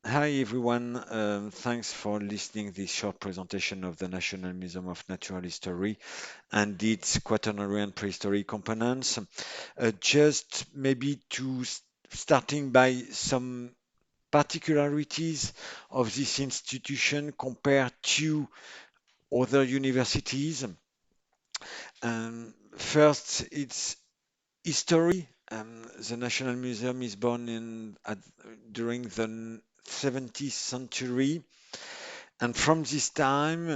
Hi everyone, thanks for listening this short presentation of the National Museum of Natural History and its quaternary and prehistory components. Just maybe starting by some particularities of this institution compared to other universities. First, its history. The National Museum is born during the 17th century. And from this time,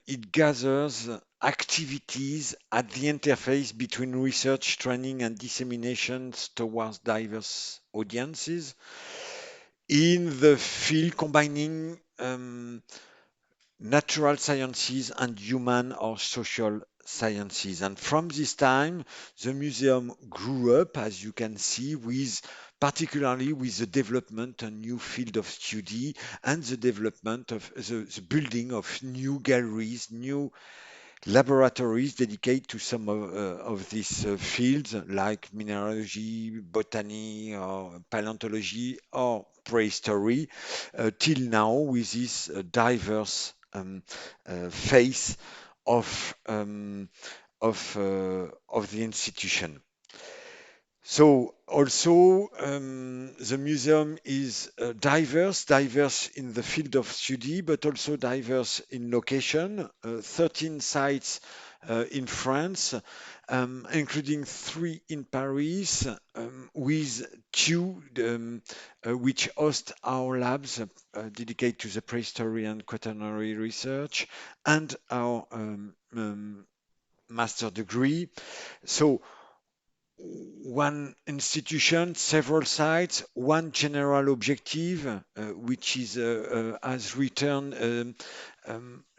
it gathers activities at the interface between research, training, and disseminations towards diverse audiences in the field combining natural sciences and human or social sciences. And from this time, the museum grew up, as you can see, particularly with the development a new field of study and the development of the building of new galleries, new laboratories dedicated to some of these fields like mineralogy, botany, or paleontology, or prehistory, till now with this diverse face of of the institution. So also the museum is diverse in the field of study, but also diverse in location. 13 sites in France, including 3 in Paris, with 2 which host our labs dedicated to the prehistory and quaternary research and our master degree. So one institution, several sites, one general objective, which is as written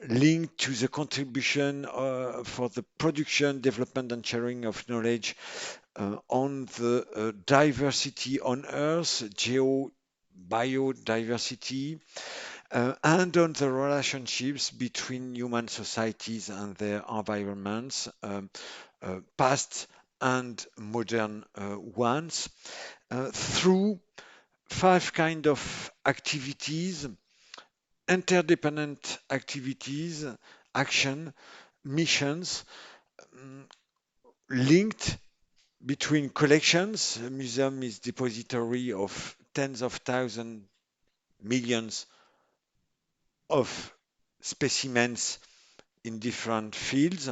linked to the contribution for the production, development, and sharing of knowledge on the diversity on Earth, biodiversity, and on the relationships between human societies and their environments, past and modern ones, through 5 kind of activities, interdependent activities, action, missions, mm, linked between collections. A museum is depository of tens of thousands, millions of specimens in different fields,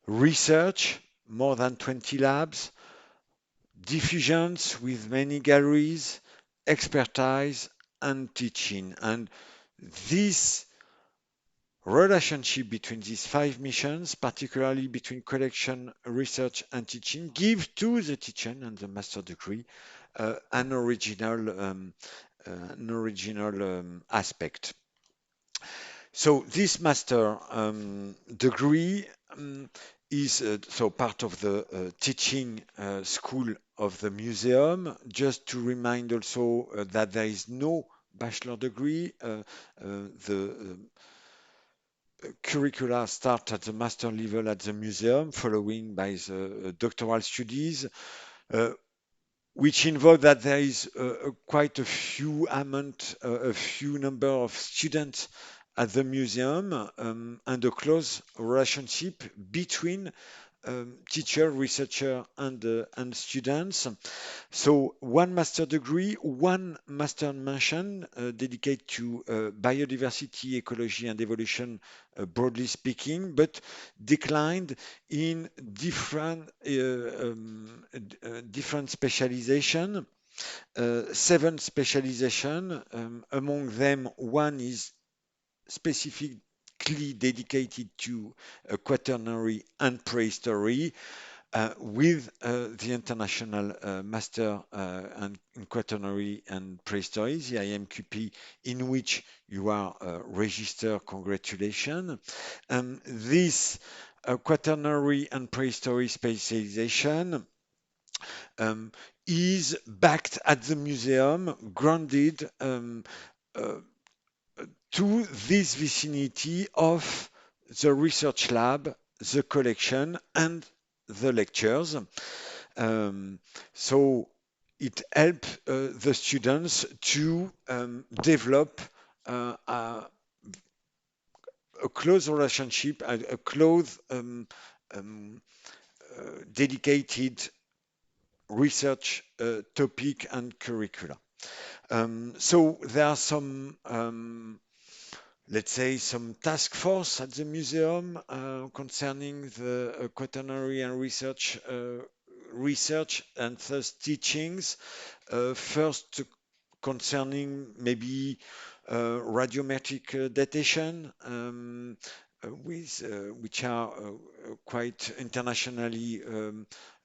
research, more than 20 labs, diffusions with many galleries, expertise, and teaching. And this relationship between these 5 missions, particularly between collection, research, and teaching, give to the teaching and the master degree an original aspect. So this master degree is so part of the teaching school of the museum. Just to remind also that there is no bachelor degree. The curricula start at the master level at the museum, following by the doctoral studies, uh, which involve that there is quite a few number of students at the museum, and a close relationship between teacher, researcher, and students. So one master degree, one master mention dedicated to biodiversity, ecology, and evolution, broadly speaking, but declined in different specialization. 7 specialization. Among them, one is specifically dedicated to quaternary and prehistory, with the International Master in Quaternary and Prehistory, the IMQP, in which you are registered. Congratulations. This quaternary and prehistory specialization um, is backed at the museum, grounded uh, to this vicinity of the research lab, the collection, and the lectures. Um, so it helps the students to develop a close relationship, a close um, dedicated research topic and curricula. So there are some, let's say, some task force at the museum concerning the quaternary and research and thus teachings. First, concerning maybe radiometric datation, which are quite internationally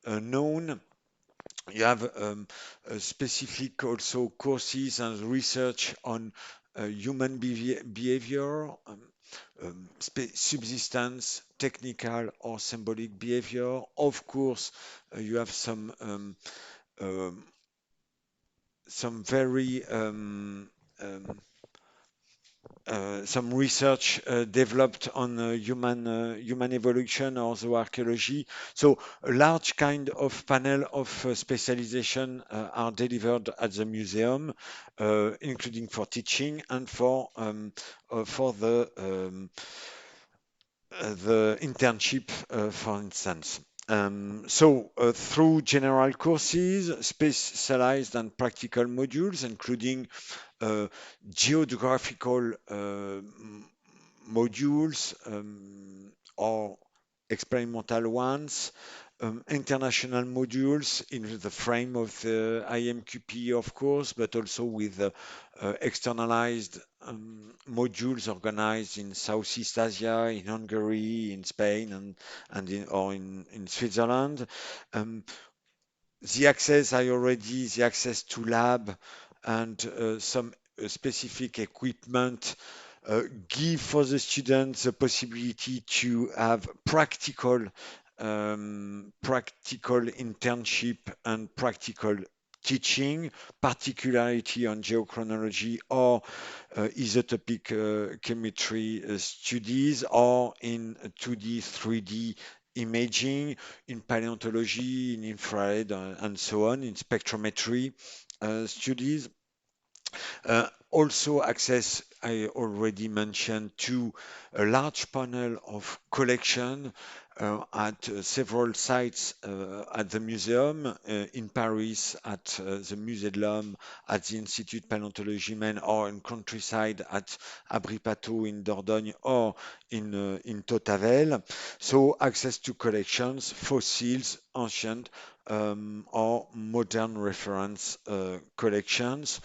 known. You have specific also courses and research on human behavior, subsistence, technical or symbolic behavior. Of course, you have um, very some research developed on human evolution or zooarchaeology. So a large kind of panel of specialization are delivered at the museum, including for teaching and for the internship, for instance. Through general courses, specialized and practical modules, including uh, geographical modules or experimental ones, international modules in the frame of the IMQP, of course, but also with externalized modules organized in Southeast Asia, in Hungary, in Spain, in Switzerland. Um, the access to lab and some specific equipment give for the students the possibility to have practical internship and practical teaching, particularity on geochronology or isotopic chemistry studies, or in 2D, 3D imaging, in paleontology, in infrared, and so on, in spectrometry studies. Also access, I already mentioned, to a large panel of collection at several sites at the museum, in Paris at the Musée de l'Homme, at the Institut Paléontologie Maine, or in countryside at Abripato in Dordogne, or in Totavel. So access to collections, fossils, ancient or modern reference collections,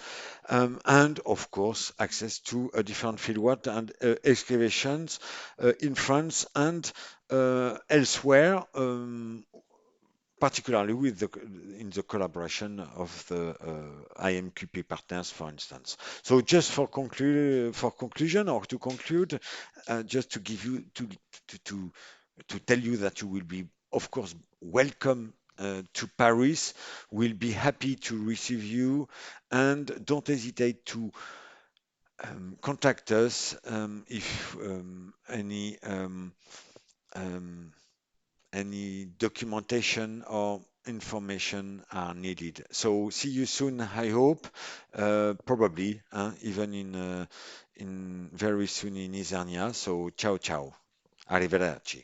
and of course access to a different fieldwork and excavations in France and elsewhere, particularly in the collaboration of the IMQP partners, for instance. So just for conclusion, or to conclude, just to give you to to tell you that you will be, of course, welcome to Paris. We'll be happy to receive you, and don't hesitate to contact us if um, any documentation or information are needed. So see you soon, I hope, probably even in very soon in Isernia. So ciao ciao, arrivederci.